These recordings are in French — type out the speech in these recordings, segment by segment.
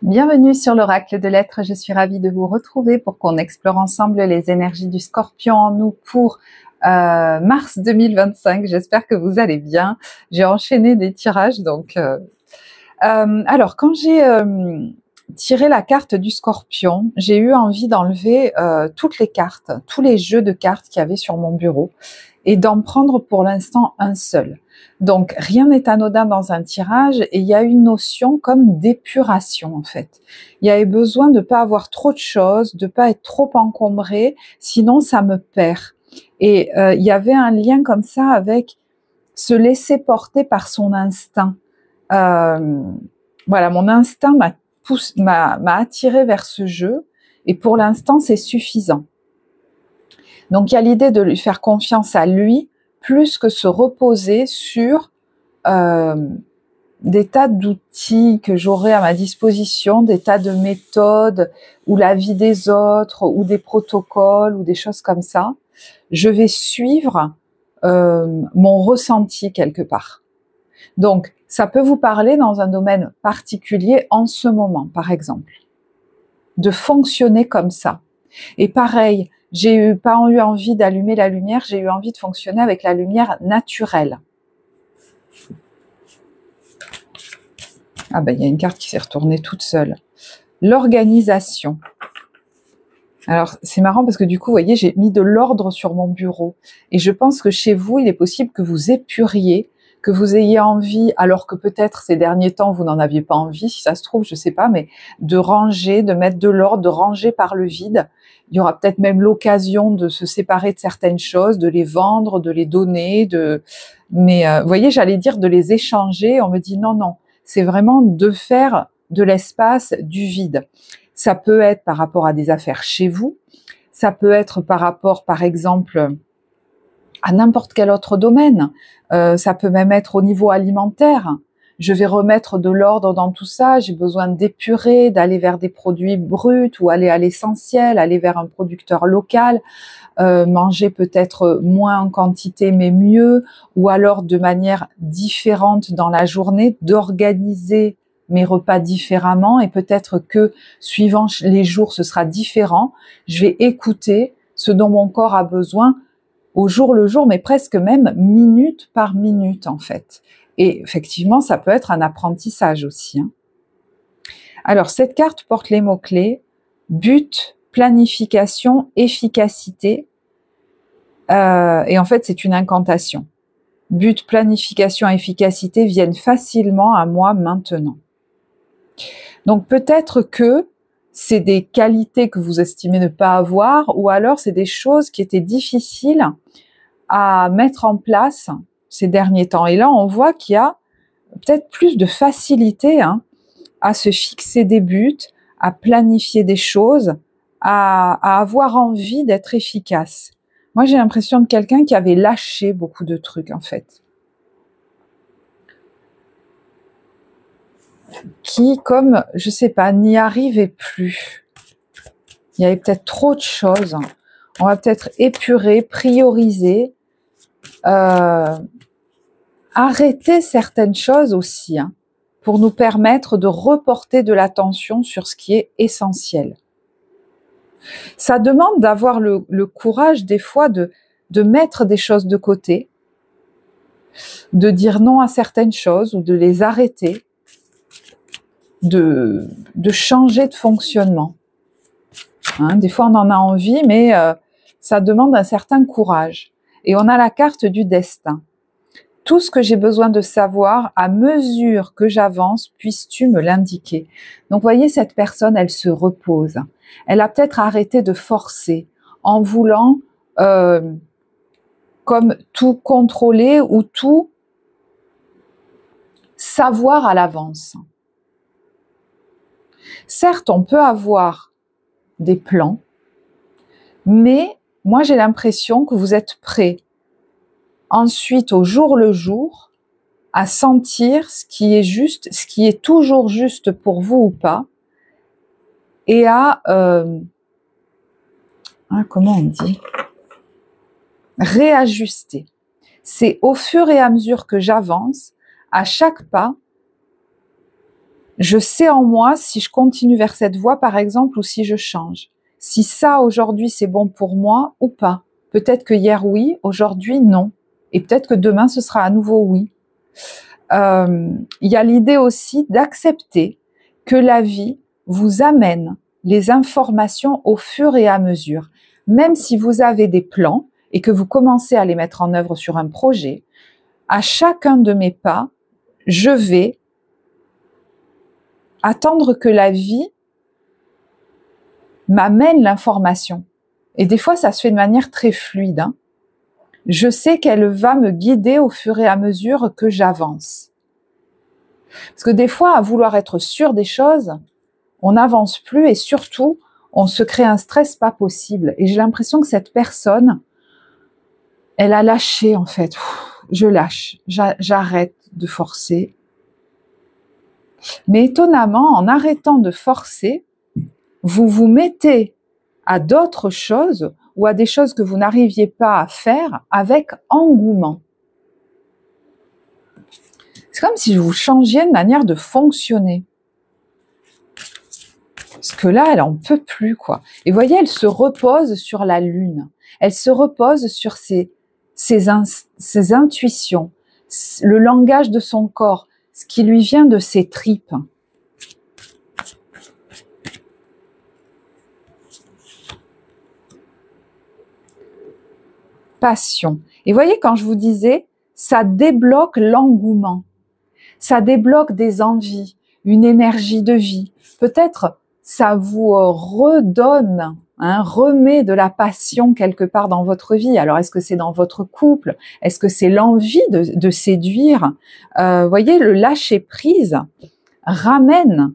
Bienvenue sur l'Oracle de l'Être, je suis ravie de vous retrouver pour qu'on explore ensemble les énergies du Scorpion en nous pour mars 2025. J'espère que vous allez bien. J'ai enchaîné des tirages, alors quand j'ai tiré la carte du Scorpion, j'ai eu envie d'enlever toutes les cartes, tous les jeux de cartes qu'il y avait sur mon bureau et d'en prendre pour l'instant un seul. Donc rien n'est anodin dans un tirage et il y a une notion comme d'épuration en fait. Il y avait besoin de ne pas avoir trop de choses, de ne pas être trop encombré, sinon ça me perd. Et il y avait un lien comme ça avec se laisser porter par son instinct. Voilà, mon instinct m'a attiré vers ce jeu et pour l'instant c'est suffisant. Donc il y a l'idée de lui faire confiance à lui plus que se reposer sur des tas d'outils que j'aurai à ma disposition, des tas de méthodes ou la vie des autres ou des protocoles ou des choses comme ça. Je vais suivre mon ressenti quelque part. Donc ça peut vous parler dans un domaine particulier en ce moment, par exemple, de fonctionner comme ça. Et pareil, j'ai pas eu envie d'allumer la lumière, j'ai eu envie de fonctionner avec la lumière naturelle. Ah ben il y a une carte qui s'est retournée toute seule. L'organisation. Alors c'est marrant parce que du coup, vous voyez, j'ai mis de l'ordre sur mon bureau. Et je pense que chez vous, il est possible que vous épuriez, que vous ayez envie, alors que peut-être ces derniers temps, vous n'en aviez pas envie, si ça se trouve, je sais pas, mais de ranger, de mettre de l'ordre, de ranger par le vide. Il y aura peut-être même l'occasion de se séparer de certaines choses, de les vendre, de les donner, mais vous voyez, j'allais dire de les échanger. On me dit non, non, c'est vraiment de faire de l'espace, du vide. Ça peut être par rapport à des affaires chez vous, ça peut être par rapport, par exemple, à n'importe quel autre domaine. Ça peut même être au niveau alimentaire. Je vais remettre de l'ordre dans tout ça, j'ai besoin d'épurer, d'aller vers des produits bruts ou aller à l'essentiel, aller vers un producteur local, manger peut-être moins en quantité mais mieux, ou alors de manière différente dans la journée, d'organiser mes repas différemment et peut-être que suivant les jours ce sera différent. Je vais écouter ce dont mon corps a besoin au jour le jour, mais presque même minute par minute en fait. Et effectivement, ça peut être un apprentissage aussi. Alors, cette carte porte les mots-clés but, planification, efficacité. Et en fait, c'est une incantation. But, planification, efficacité viennent facilement à moi maintenant. Donc, peut-être que c'est des qualités que vous estimez ne pas avoir, ou alors c'est des choses qui étaient difficiles à mettre en place ces derniers temps. Et là, on voit qu'il y a peut-être plus de facilité à se fixer des buts, à planifier des choses, à avoir envie d'être efficace. Moi, j'ai l'impression de quelqu'un qui avait lâché beaucoup de trucs, en fait. Qui, comme, je sais pas, n'y arrivait plus. Il y avait peut-être trop de choses. On va peut-être épurer, prioriser, arrêter certaines choses aussi, pour nous permettre de reporter de l'attention sur ce qui est essentiel. Ça demande d'avoir le courage des fois de mettre des choses de côté, de dire non à certaines choses ou de les arrêter, de changer de fonctionnement. Des fois on en a envie, mais ça demande un certain courage. Et on a la carte du destin. Tout ce que j'ai besoin de savoir, à mesure que j'avance, puisses-tu me l'indiquer. Donc, voyez, cette personne, elle se repose. Elle a peut-être arrêté de forcer en voulant comme tout contrôler ou tout savoir à l'avance. Certes, on peut avoir des plans, mais moi, j'ai l'impression que vous êtes prêts ensuite, au jour le jour, à sentir ce qui est juste, ce qui est toujours juste pour vous ou pas, et à, comment on dit, réajuster. C'est au fur et à mesure que j'avance, à chaque pas, Je sais en moi si je continue vers cette voie, par exemple, ou si je change. Si ça, aujourd'hui, c'est bon pour moi ou pas. Peut-être que hier, oui, aujourd'hui, non. Et peut-être que demain, ce sera à nouveau oui. Il y a l'idée aussi d'accepter que la vie vous amène les informations au fur et à mesure. Même si vous avez des plans et que vous commencez à les mettre en œuvre sur un projet, à chacun de mes pas, je vais attendre que la vie m'amène l'information. Et des fois, ça se fait de manière très fluide. Je sais qu'elle va me guider au fur et à mesure que j'avance. Parce que des fois, à vouloir être sûr des choses, on n'avance plus et surtout, on se crée un stress pas possible. Et j'ai l'impression que cette personne, elle a lâché en fait. Je lâche, j'arrête de forcer. Mais étonnamment, en arrêtant de forcer, vous vous mettez à d'autres choses ou à des choses que vous n'arriviez pas à faire avec engouement. C'est comme si vous changiez de manière de fonctionner. Parce que là, elle en peut plus, quoi. Et vous voyez, elle se repose sur la lune. Elle se repose sur ses intuitions, le langage de son corps, ce qui lui vient de ses tripes. Passion. Et voyez, quand je vous disais, ça débloque l'engouement, ça débloque des envies, une énergie de vie. Peut-être ça vous redonne, remet de la passion quelque part dans votre vie. Alors, est-ce que c'est dans votre couple? Est-ce que c'est l'envie de séduire? Voyez, le lâcher-prise ramène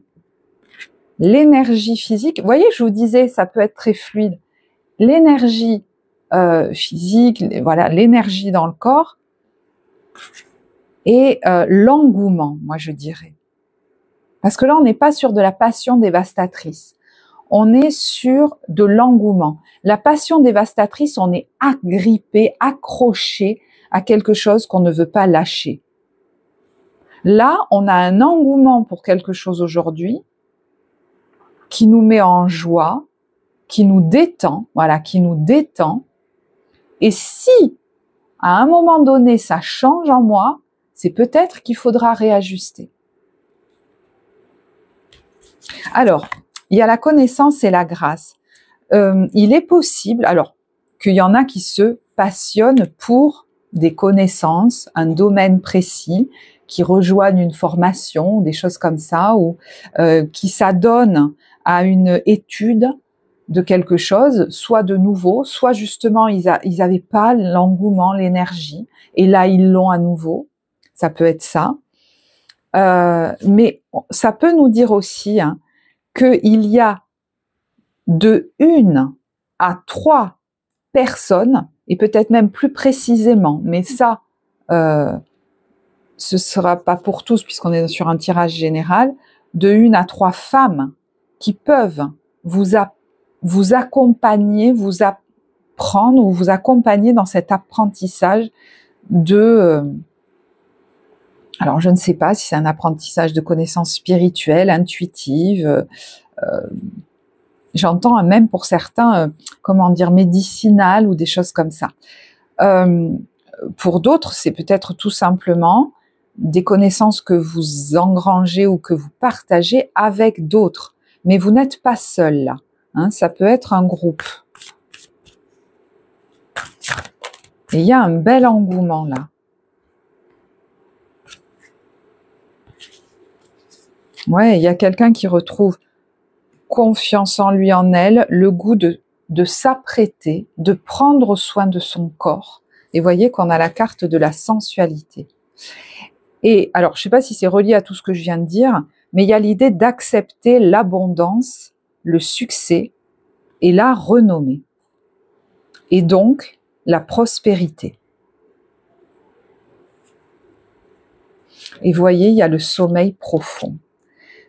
l'énergie physique. Voyez, je vous disais, ça peut être très fluide. L'énergie physique, voilà, l'énergie dans le corps et l'engouement, moi je dirais. Parce que là, on n'est pas sur de la passion dévastatrice. On est sur de l'engouement. La passion dévastatrice, on est agrippé, accroché à quelque chose qu'on ne veut pas lâcher. Là, on a un engouement pour quelque chose aujourd'hui qui nous met en joie, qui nous détend, voilà, qui nous détend. Et si, à un moment donné, ça change en moi, c'est peut-être qu'il faudra réajuster. Alors, il y a la connaissance et la grâce. Il est possible, alors, qu'il y en a qui se passionnent pour des connaissances, un domaine précis, qui rejoignent une formation, des choses comme ça, ou qui s'adonnent à une étude de quelque chose, soit de nouveau, soit justement ils n'avaient pas l'engouement, l'énergie, et là ils l'ont à nouveau. Ça peut être ça. Mais ça peut nous dire aussi qu'il y a de 1 à 3 personnes, et peut-être même plus précisément, mais ça, ce sera pas pour tous puisqu'on est sur un tirage général, de 1 à 3 femmes qui peuvent vous accompagner, vous apprendre ou vous accompagner dans cet apprentissage de... alors, je ne sais pas si c'est un apprentissage de connaissances spirituelles, intuitives. J'entends même pour certains, comment dire, médicinales ou des choses comme ça. Pour d'autres, c'est peut-être tout simplement des connaissances que vous engrangez ou que vous partagez avec d'autres. Mais vous n'êtes pas seul là. Ça peut être un groupe. Et il y a un bel engouement là. Ouais, il y a quelqu'un qui retrouve confiance en lui, en elle, le goût de s'apprêter, de prendre soin de son corps. Et voyez qu'on a la carte de la sensualité. Et alors, je ne sais pas si c'est relié à tout ce que je viens de dire, mais il y a l'idée d'accepter l'abondance, le succès et la renommée. Et donc, la prospérité. Et voyez, il y a le sommeil profond.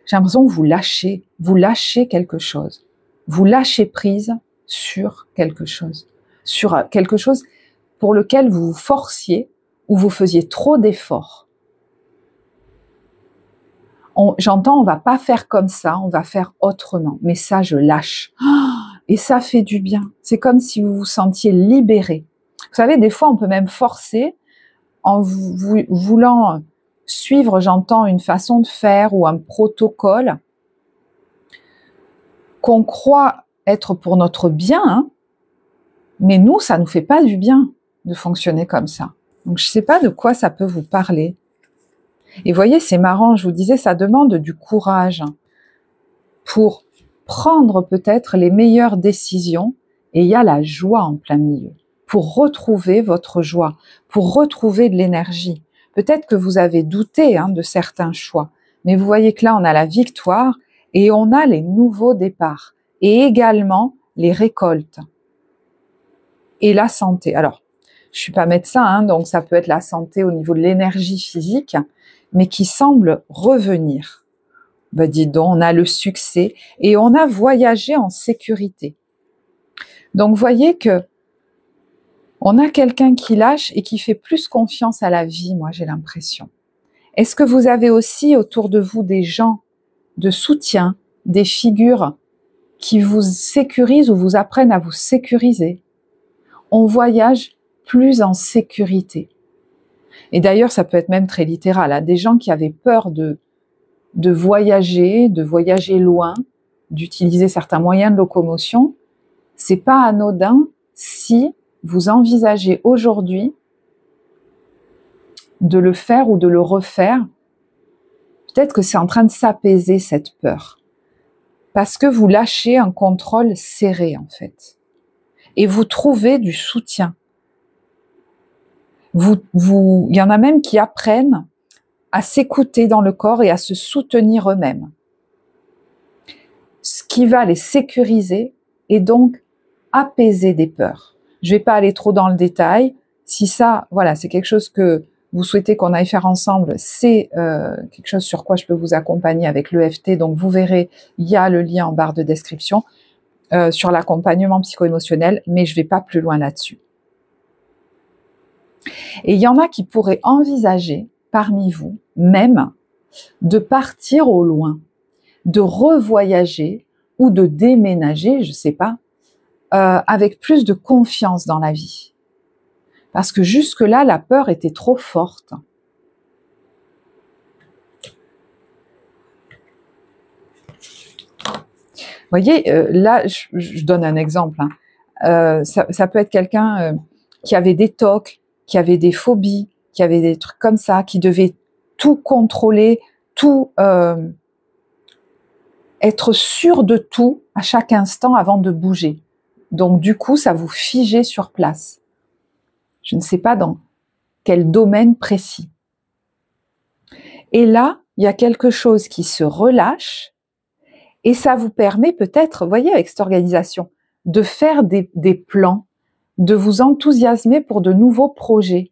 J'ai l'impression que vous lâchez quelque chose. Vous lâchez prise sur quelque chose pour lequel vous vous forciez ou vous faisiez trop d'efforts. J'entends, on va pas faire comme ça, on va faire autrement. Mais ça, je lâche. Et ça fait du bien. C'est comme si vous vous sentiez libéré. Vous savez, des fois, on peut même forcer en voulant suivre, j'entends, une façon de faire ou un protocole qu'on croit être pour notre bien, hein, mais nous, ça nous fait pas du bien de fonctionner comme ça. Donc, je sais pas de quoi ça peut vous parler. Et voyez, c'est marrant, je vous disais, ça demande du courage pour prendre peut-être les meilleures décisions, et il y a la joie en plein milieu, pour retrouver votre joie, pour retrouver de l'énergie. Peut-être que vous avez douté de certains choix, mais vous voyez que là, on a la victoire et on a les nouveaux départs, et également les récoltes et la santé. Alors, je suis pas médecin, donc ça peut être la santé au niveau de l'énergie physique, mais qui semble revenir. Ben dis donc, on a le succès et on a voyagé en sécurité. Donc, voyez que on a quelqu'un qui lâche et qui fait plus confiance à la vie, moi j'ai l'impression. Est-ce que vous avez aussi autour de vous des gens de soutien, des figures qui vous sécurisent ou vous apprennent à vous sécuriser? On voyage plus en sécurité. Et d'ailleurs, ça peut être même très littéral, hein, des gens qui avaient peur de voyager loin, d'utiliser certains moyens de locomotion. C'est pas anodin si vous envisagez aujourd'hui de le faire ou de le refaire. Peut-être que c'est en train de s'apaiser cette peur. Parce que vous lâchez un contrôle serré, en fait. Et vous trouvez du soutien. Il y en a même qui apprennent à s'écouter dans le corps et à se soutenir eux-mêmes. Ce qui va les sécuriser et donc apaiser des peurs. Je vais pas aller trop dans le détail. Si ça, voilà, c'est quelque chose que vous souhaitez qu'on aille faire ensemble, c'est quelque chose sur quoi je peux vous accompagner avec l'EFT. Donc vous verrez, il y a le lien en barre de description sur l'accompagnement psycho-émotionnel, mais je vais pas plus loin là-dessus. Et il y en a qui pourraient envisager, parmi vous, même, de partir au loin, de revoyager ou de déménager, je sais pas, avec plus de confiance dans la vie. Parce que jusque-là, la peur était trop forte. Vous voyez, là, je donne un exemple. Ça peut être quelqu'un qui avait des TOC, qui avait des phobies, qui avait des trucs comme ça, qui devait tout contrôler, tout être sûr de tout à chaque instant avant de bouger. Donc du coup, ça vous figeait sur place. Je ne sais pas dans quel domaine précis. Et là, il y a quelque chose qui se relâche et ça vous permet peut-être, vous voyez, avec cette organisation, de faire des plans, de vous enthousiasmer pour de nouveaux projets.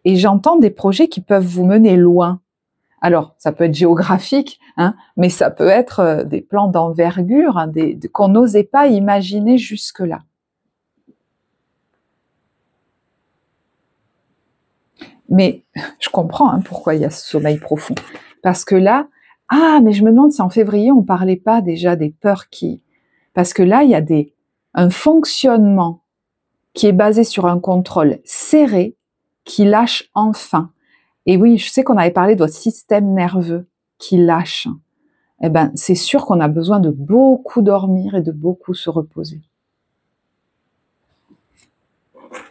Et j'entends des projets qui peuvent vous mener loin. Alors, ça peut être géographique, mais ça peut être des plans d'envergure, qu'on n'osait pas imaginer jusque-là. Mais je comprends pourquoi il y a ce sommeil profond. Parce que là, mais je me demande si en février, on parlait pas déjà des peurs qui... Parce que là, il y a un fonctionnement qui est basé sur un contrôle serré qui lâche enfin. Et oui, je sais qu'on avait parlé de votre système nerveux qui lâche. Eh ben, c'est sûr qu'on a besoin de beaucoup dormir et de beaucoup se reposer.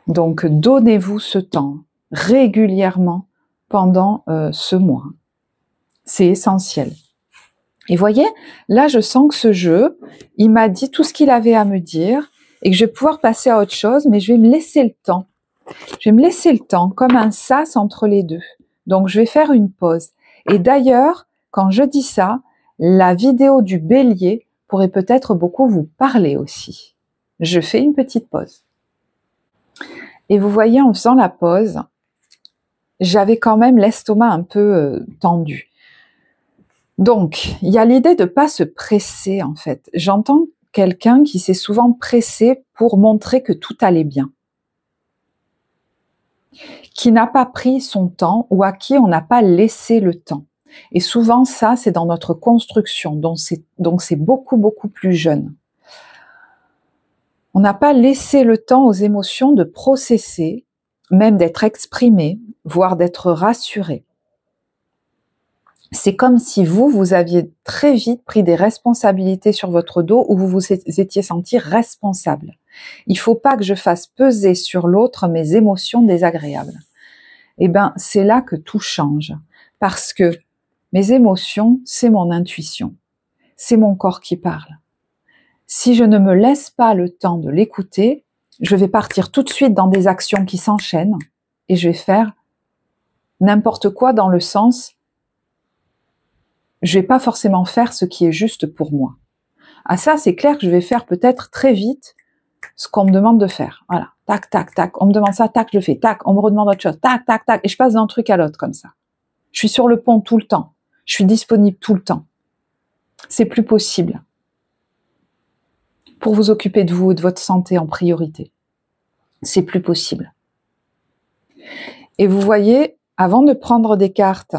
Donc, donnez-vous ce temps régulièrement pendant ce mois. C'est essentiel. Et voyez, là, je sens que ce jeu, il m'a dit tout ce qu'il avait à me dire et que je vais pouvoir passer à autre chose, mais je vais me laisser le temps. Je vais me laisser le temps, comme un sas entre les deux. Donc, je vais faire une pause. Et d'ailleurs, quand je dis ça, la vidéo du bélier pourrait peut-être beaucoup vous parler aussi. Je fais une petite pause. Et vous voyez, en faisant la pause, j'avais quand même l'estomac un peu tendu. Donc, il y a l'idée de ne pas se presser, en fait. J'entends quelqu'un qui s'est souvent pressé pour montrer que tout allait bien, qui n'a pas pris son temps ou à qui on n'a pas laissé le temps. Et souvent, ça, c'est dans notre construction, donc c'est beaucoup, beaucoup plus jeune. On n'a pas laissé le temps aux émotions de processer, même d'être exprimées, voire d'être rassurées. C'est comme si vous aviez très vite pris des responsabilités sur votre dos où vous vous étiez senti responsable. Il ne faut pas que je fasse peser sur l'autre mes émotions désagréables. Eh bien, c'est là que tout change. Parce que mes émotions, c'est mon intuition. C'est mon corps qui parle. Si je ne me laisse pas le temps de l'écouter, je vais partir tout de suite dans des actions qui s'enchaînent et je vais faire n'importe quoi dans le sens je vais pas forcément faire ce qui est juste pour moi. Ah ça, c'est clair que je vais faire peut-être très vite ce qu'on me demande de faire. Voilà, tac, tac, tac, on me demande ça, tac, je le fais, tac, on me redemande autre chose, tac, tac, tac, et je passe d'un truc à l'autre comme ça. Je suis sur le pont tout le temps, je suis disponible tout le temps. C'est plus possible pour vous occuper de vous et de votre santé en priorité. C'est plus possible. Et vous voyez, avant de prendre des cartes,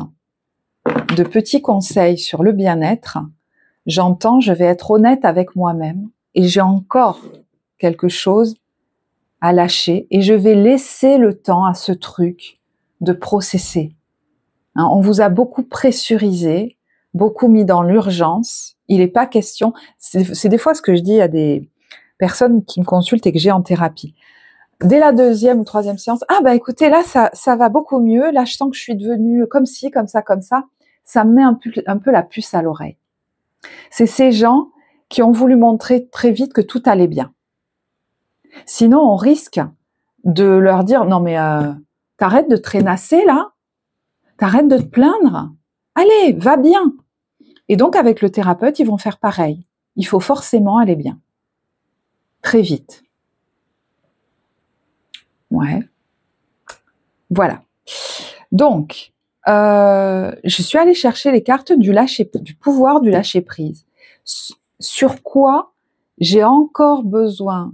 de petits conseils sur le bien-être, j'entends, je vais être honnête avec moi-même et j'ai encore quelque chose à lâcher et je vais laisser le temps à ce truc de processer. Hein, on vous a beaucoup pressurisé, beaucoup mis dans l'urgence. Il n'est pas question, c'est des fois ce que je dis à des personnes qui me consultent et que j'ai en thérapie. Dès la 2e ou 3e séance, ah ben écoutez, là ça va beaucoup mieux, là je sens que je suis devenue comme ci, comme ça, ça me met un peu la puce à l'oreille. C'est ces gens qui ont voulu montrer très vite que tout allait bien. Sinon, on risque de leur dire, non mais t'arrêtes de traînasser là, t'arrêtes de te plaindre, allez, va bien. Et donc avec le thérapeute, ils vont faire pareil. Il faut forcément aller bien. Très vite. Ouais. Voilà. Donc, je suis allée chercher les cartes du pouvoir du lâcher prise. Sur quoi j'ai encore besoin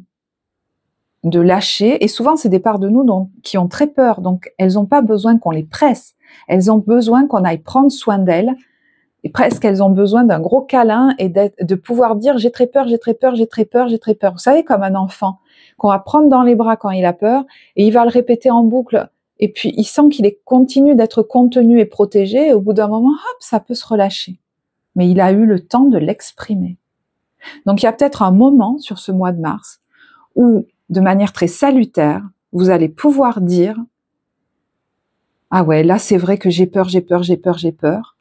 de lâcher, et souvent c'est des parts de nous qui ont très peur, donc elles n'ont pas besoin qu'on les presse, elles ont besoin qu'on aille prendre soin d'elles, et presque elles ont besoin d'un gros câlin et de pouvoir dire j'ai très peur, j'ai très peur, j'ai très peur, j'ai très peur. Vous savez, comme un enfant qu'on va prendre dans les bras quand il a peur, et il va le répéter en boucle, et puis il sent qu'il continue d'être contenu et protégé, et au bout d'un moment, hop, ça peut se relâcher. Mais il a eu le temps de l'exprimer. Donc il y a peut-être un moment sur ce mois de mars où, de manière très salutaire, vous allez pouvoir dire « Ah ouais, là c'est vrai que j'ai peur, j'ai peur, j'ai peur, j'ai peur »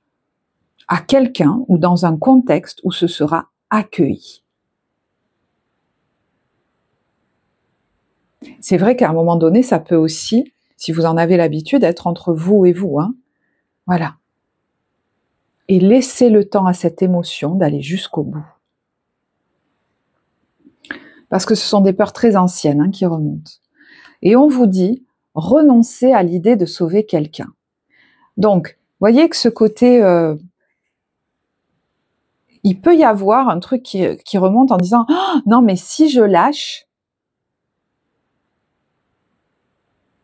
à quelqu'un ou dans un contexte où ce sera accueilli. C'est vrai qu'à un moment donné, ça peut aussi, si vous en avez l'habitude, être entre vous et vous. Hein. Voilà. Et laissez le temps à cette émotion d'aller jusqu'au bout. Parce que ce sont des peurs très anciennes qui remontent. Et on vous dit, renoncez à l'idée de sauver quelqu'un. Donc, voyez que ce côté, il peut y avoir un truc qui remonte en disant, oh, non mais si je lâche,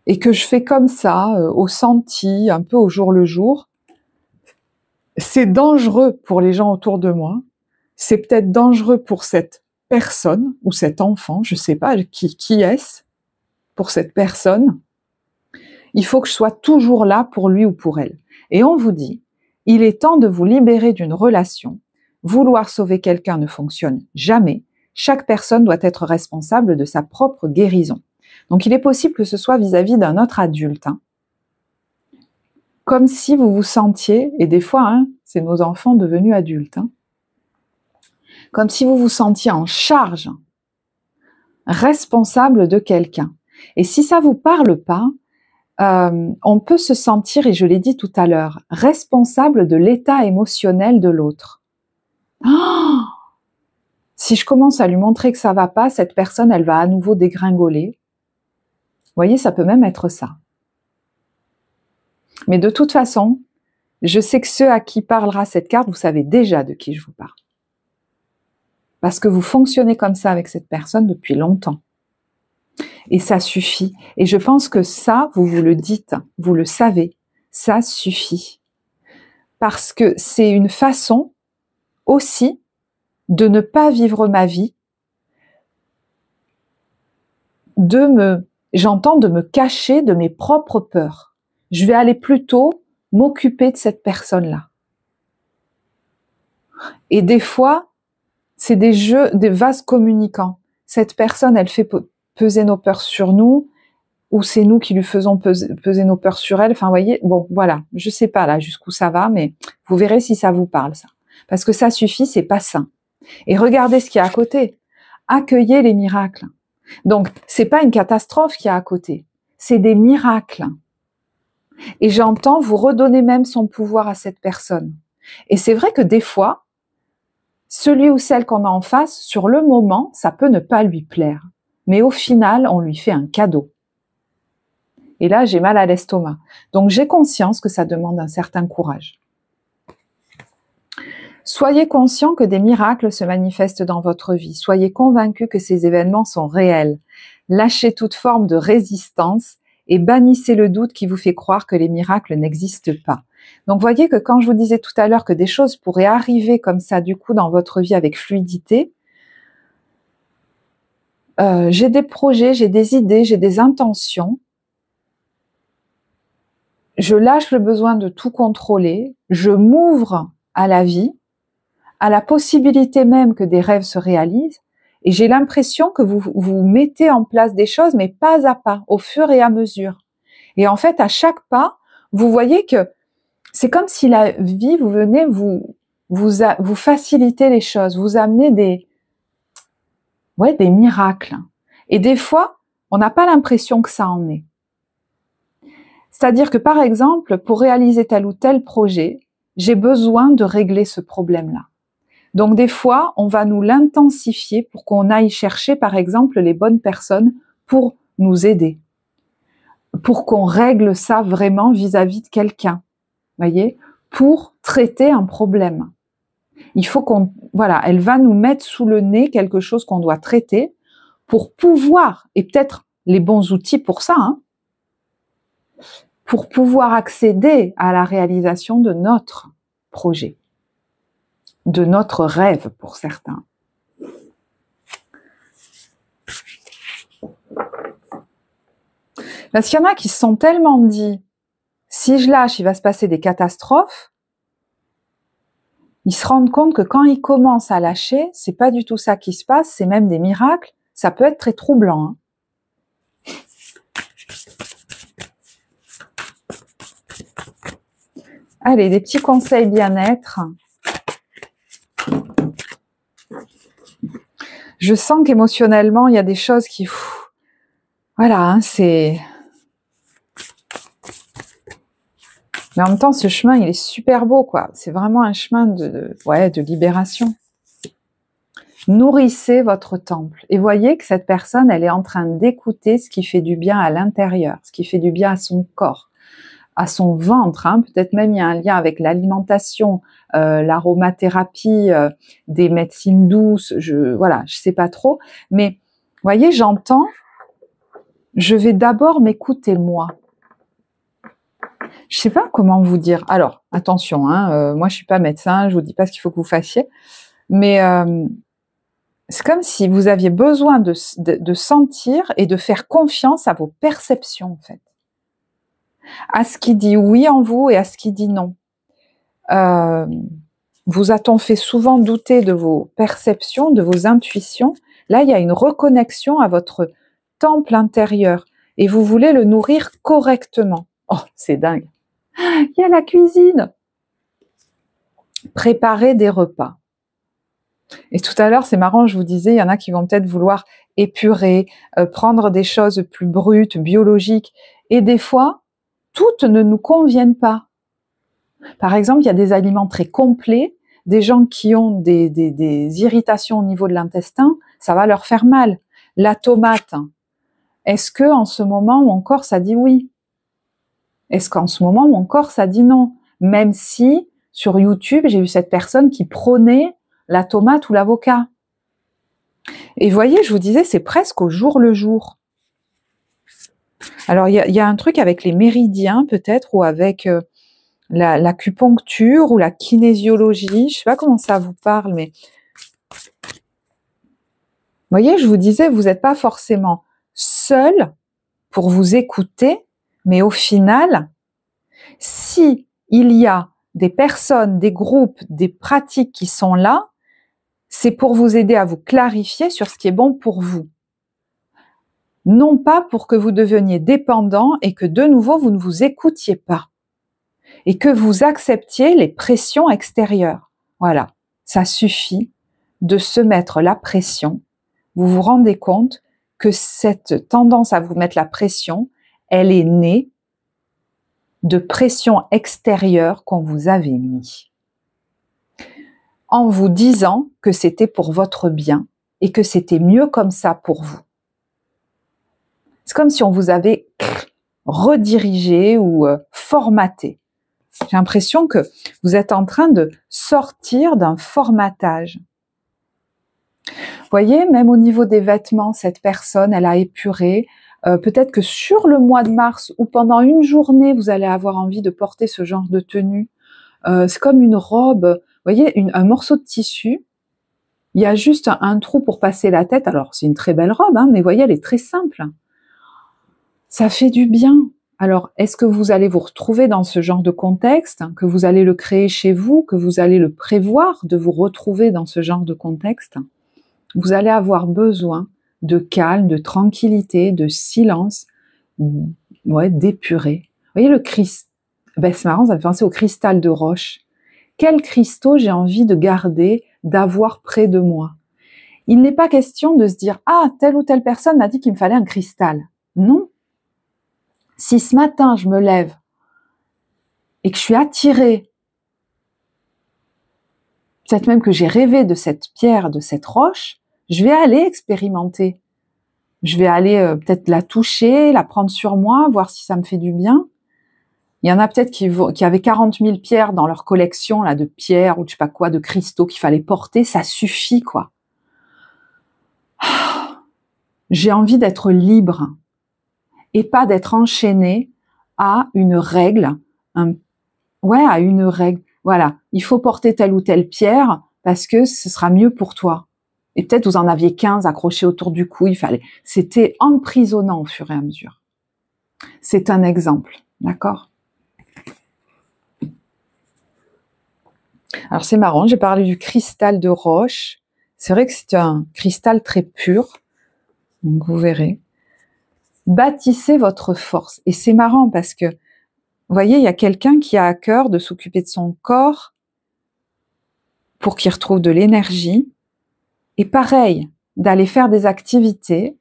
et que je fais comme ça, au senti, un peu au jour le jour, c'est dangereux pour les gens autour de moi, c'est peut-être dangereux pour cette personne, ou cet enfant, je ne sais pas, qui est-ce, pour cette personne, il faut que je sois toujours là pour lui ou pour elle. Et on vous dit, il est temps de vous libérer d'une relation. Vouloir sauver quelqu'un ne fonctionne jamais. Chaque personne doit être responsable de sa propre guérison. Donc il est possible que ce soit vis-à-vis d'un autre adulte. Hein. Comme si vous vous sentiez, et des fois, hein, c'est nos enfants devenus adultes, hein, comme si vous vous sentiez en charge, responsable de quelqu'un. Et si ça vous parle pas, on peut se sentir, et je l'ai dit tout à l'heure, responsable de l'état émotionnel de l'autre. Oh, si je commence à lui montrer que ça va pas, cette personne, elle va à nouveau dégringoler. Vous voyez, ça peut même être ça. Mais de toute façon, je sais que ceux à qui parlera cette carte, vous savez déjà de qui je vous parle. Parce que vous fonctionnez comme ça avec cette personne depuis longtemps. Et ça suffit. Et je pense que ça, vous le dites, vous le savez, ça suffit. parce que c'est une façon aussi de ne pas vivre ma vie, j'entends de me cacher de mes propres peurs. Je vais aller plutôt m'occuper de cette personne-là. Et des fois, c'est des jeux, des vases communicants. Cette personne, elle fait peser nos peurs sur nous, ou c'est nous qui lui faisons peser nos peurs sur elle. Enfin, vous voyez, bon, voilà, je sais pas là jusqu'où ça va, mais vous verrez si ça vous parle, ça. Parce que ça suffit, c'est pas sain. Et regardez ce qu'il y a à côté. Accueillez les miracles. Donc, c'est pas une catastrophe qu'il y a à côté, c'est des miracles. Et j'entends vous redonner même son pouvoir à cette personne. Et c'est vrai que des fois, celui ou celle qu'on a en face, sur le moment, ça peut ne pas lui plaire. Mais au final, on lui fait un cadeau. Et là, j'ai mal à l'estomac. Donc, j'ai conscience que ça demande un certain courage. Soyez conscient que des miracles se manifestent dans votre vie. Soyez convaincus que ces événements sont réels. Lâchez toute forme de résistance et bannissez le doute qui vous fait croire que les miracles n'existent pas. Donc, voyez que quand je vous disais tout à l'heure que des choses pourraient arriver comme ça, du coup, dans votre vie avec fluidité, j'ai des projets, j'ai des idées, j'ai des intentions. Je lâche le besoin de tout contrôler. Je m'ouvre à la vie, à la possibilité même que des rêves se réalisent, et j'ai l'impression que vous mettez en place des choses, mais pas à pas, au fur et à mesure. Et en fait, à chaque pas, vous voyez que c'est comme si la vie, vous venez vous faciliter les choses, vous amener des miracles. Et des fois, on n'a pas l'impression que ça en est. C'est-à-dire que, par exemple, pour réaliser tel ou tel projet, j'ai besoin de régler ce problème-là. Donc des fois, on va nous l'intensifier pour qu'on aille chercher, par exemple, les bonnes personnes pour nous aider, pour qu'on règle ça vraiment vis-à-vis de quelqu'un, voyez, pour traiter un problème. Il faut elle va nous mettre sous le nez quelque chose qu'on doit traiter pour pouvoir, et peut-être les bons outils pour ça, pour pouvoir accéder à la réalisation de notre projet, de notre rêve pour certains. Parce qu'il y en a qui se sont tellement dit, si je lâche, il va se passer des catastrophes, ils se rendent compte que quand ils commencent à lâcher, c'est pas du tout ça qui se passe, c'est même des miracles, ça peut être très troublant. Allez, des petits conseils bien-être. Je sens qu'émotionnellement, il y a des choses qui... Voilà, c'est... Mais en même temps, ce chemin, il est super beau, quoi. C'est vraiment un chemin de libération. Nourrissez votre temple. Et voyez que cette personne, elle est en train d'écouter ce qui fait du bien à l'intérieur, ce qui fait du bien à son corps, à son ventre. Peut-être même il y a un lien avec l'alimentation, l'aromathérapie, des médecines douces. Je sais pas trop. Mais voyez, j'entends, je vais d'abord m'écouter moi. Je sais pas comment vous dire. Alors, attention, moi je suis pas médecin, je vous dis pas ce qu'il faut que vous fassiez, mais c'est comme si vous aviez besoin de sentir et de faire confiance à vos perceptions, en fait. À ce qui dit oui en vous et à ce qui dit non. Vous a-t-on fait souvent douter de vos perceptions, de vos intuitions? Là, il y a une reconnexion à votre temple intérieur et vous voulez le nourrir correctement. Oh, c'est dingue. Il y a la cuisine. Préparer des repas. Et tout à l'heure, c'est marrant, je vous disais, il y en a qui vont peut-être vouloir épurer, prendre des choses plus brutes, biologiques. Et des fois, toutes ne nous conviennent pas. Par exemple, il y a des aliments très complets, des gens qui ont des irritations au niveau de l'intestin, ça va leur faire mal. La tomate, est-ce que en ce moment, mon corps, ça dit oui? Est-ce qu'en ce moment, mon corps, ça dit non? Même si, sur YouTube, j'ai vu cette personne qui prônait la tomate ou l'avocat. Et vous voyez, je vous disais, c'est presque au jour le jour. Alors, il y a un truc avec les méridiens, peut-être, ou avec l'acupuncture ou la kinésiologie, je sais pas comment ça vous parle, mais vous voyez, je vous disais, vous n'êtes pas forcément seul pour vous écouter, mais au final, si il y a des personnes, des groupes, des pratiques qui sont là, c'est pour vous aider à vous clarifier sur ce qui est bon pour vous. Non pas pour que vous deveniez dépendant et que de nouveau vous ne vous écoutiez pas et que vous acceptiez les pressions extérieures. Voilà, ça suffit de se mettre la pression. Vous vous rendez compte que cette tendance à vous mettre la pression, elle est née de pression extérieure qu'on vous avait mis. En vous disant que c'était pour votre bien et que c'était mieux comme ça pour vous. C'est comme si on vous avait redirigé ou formaté. J'ai l'impression que vous êtes en train de sortir d'un formatage. Vous voyez, même au niveau des vêtements, cette personne, elle a épuré. Peut-être que sur le mois de mars ou pendant une journée, vous allez avoir envie de porter ce genre de tenue. C'est comme une robe, vous voyez, un morceau de tissu. Il y a juste un trou pour passer la tête. Alors, c'est une très belle robe, hein, mais vous voyez, elle est très simple. Ça fait du bien. Alors, est-ce que vous allez vous retrouver dans ce genre de contexte, que vous allez le créer chez vous, que vous allez le prévoir de vous retrouver dans ce genre de contexte? Vous allez avoir besoin de calme, de tranquillité, de silence, ouais, d'épurer. Vous voyez le cristal, ben c'est marrant, ça me fait penser au cristal de roche. Quel cristaux j'ai envie de garder, d'avoir près de moi? Il n'est pas question de se dire « Ah, telle ou telle personne m'a dit qu'il me fallait un cristal ». Non. Si ce matin, je me lève et que je suis attirée, peut-être même que j'ai rêvé de cette pierre, de cette roche, je vais aller expérimenter. Je vais aller peut-être la toucher, la prendre sur moi, voir si ça me fait du bien. Il y en a peut-être qui avaient 40 000 pierres dans leur collection là, de pierres ou de je sais pas quoi, de cristaux qu'il fallait porter. Ça suffit, quoi. J'ai envie d'être libre et pas d'être enchaînée à une règle. À une règle. Voilà, il faut porter telle ou telle pierre parce que ce sera mieux pour toi. Et peut-être vous en aviez 15 accrochés autour du cou, c'était emprisonnant au fur et à mesure. C'est un exemple, d'accord? Alors c'est marrant, j'ai parlé du cristal de roche. C'est vrai que c'est un cristal très pur, donc vous verrez. Bâtissez votre force. Et c'est marrant parce que, vous voyez, il y a quelqu'un qui a à cœur de s'occuper de son corps pour qu'il retrouve de l'énergie. Et pareil, d'aller faire des activités,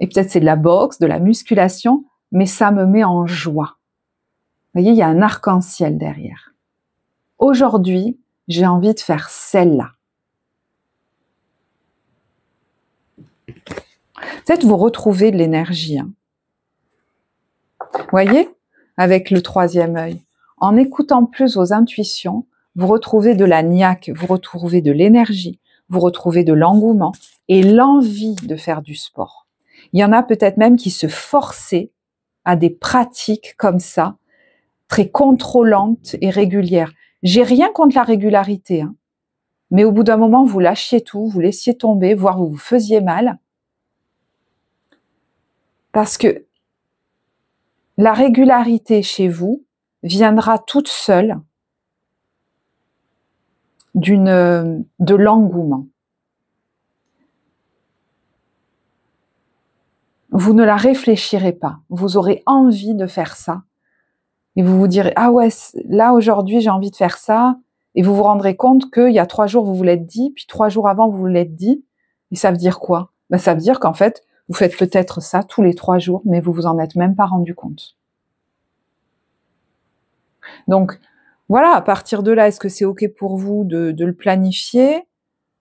et peut-être c'est de la boxe, de la musculation, mais ça me met en joie. Vous voyez, il y a un arc-en-ciel derrière. Aujourd'hui, j'ai envie de faire celle-là. Peut-être vous retrouvez de l'énergie. Hein. Vous voyez, avec le troisième œil, en écoutant plus vos intuitions, vous retrouvez de la niaque, vous retrouvez de l'énergie, vous retrouvez de l'engouement et l'envie de faire du sport. Il y en a peut-être même qui se forçaient à des pratiques comme ça, très contrôlantes et régulières. J'ai rien contre la régularité, hein, mais au bout d'un moment, vous lâchiez tout, vous laissiez tomber, voire vous vous faisiez mal. Parce que la régularité chez vous viendra toute seule de l'engouement. Vous ne la réfléchirez pas. Vous aurez envie de faire ça. Et vous vous direz, ah ouais, là aujourd'hui j'ai envie de faire ça. Et vous vous rendrez compte qu'il y a 3 jours vous vous l'êtes dit, puis 3 jours avant vous vous l'êtes dit. Et ça veut dire quoi? Ben, ça veut dire qu'en fait, vous faites peut-être ça tous les 3 jours, mais vous vous en êtes même pas rendu compte. Donc, voilà, à partir de là, est-ce que c'est OK pour vous de le planifier?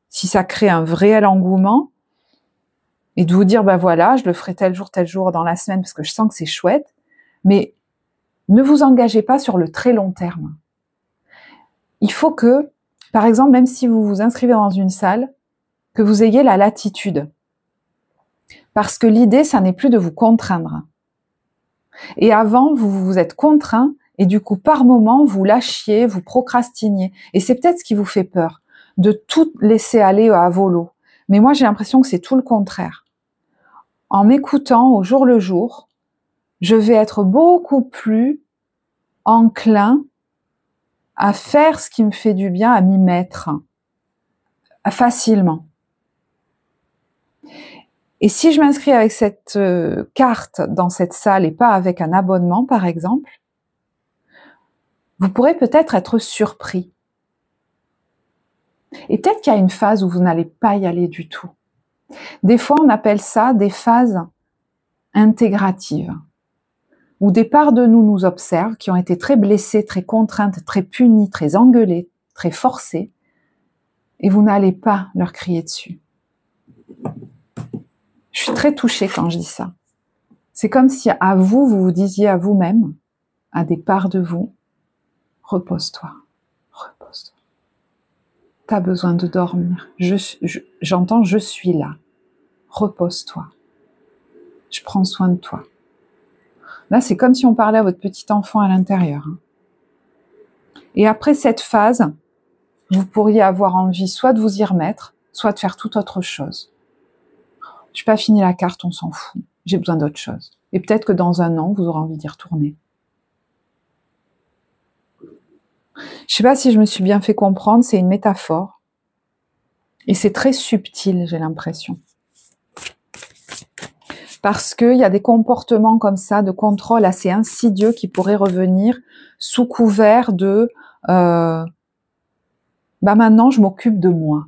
Si ça crée un réel engouement, et de vous dire, ben voilà, je le ferai tel jour dans la semaine, parce que je sens que c'est chouette, mais ne vous engagez pas sur le très long terme. Il faut que, par exemple, même si vous vous inscrivez dans une salle, que vous ayez la latitude. Parce que l'idée, ça n'est plus de vous contraindre. Et avant, vous vous êtes contraint Et du coup, par moment, vous lâchiez, vous procrastiniez. Et c'est peut-être ce qui vous fait peur, de tout laisser aller à volo. Mais moi, j'ai l'impression que c'est tout le contraire. En m'écoutant au jour le jour, je vais être beaucoup plus enclin à faire ce qui me fait du bien, à m'y mettre facilement. Et si je m'inscris avec cette carte dans cette salle et pas avec un abonnement, par exemple, vous pourrez peut-être être surpris. Et peut-être qu'il y a une phase où vous n'allez pas y aller du tout. Des fois, on appelle ça des phases intégratives, où des parts de nous nous observent, qui ont été très blessées, très contraintes, très punies, très engueulées, très forcées, et vous n'allez pas leur crier dessus. Je suis très touchée quand je dis ça. C'est comme si à vous, vous vous disiez à vous-même, à des parts de vous, repose-toi, repose-toi. T'as besoin de dormir. J'entends, je suis là. Repose-toi. Je prends soin de toi. Là, c'est comme si on parlait à votre petit enfant à l'intérieur. Et après cette phase, vous pourriez avoir envie soit de vous y remettre, soit de faire toute autre chose. Je n'ai pas fini la carte, on s'en fout. J'ai besoin d'autre chose. Et peut-être que dans un an, vous aurez envie d'y retourner. Je ne sais pas si je me suis bien fait comprendre, c'est une métaphore. Et c'est très subtil, j'ai l'impression. Parce qu'il y a des comportements comme ça, de contrôle assez insidieux qui pourraient revenir sous couvert de maintenant je m'occupe de moi.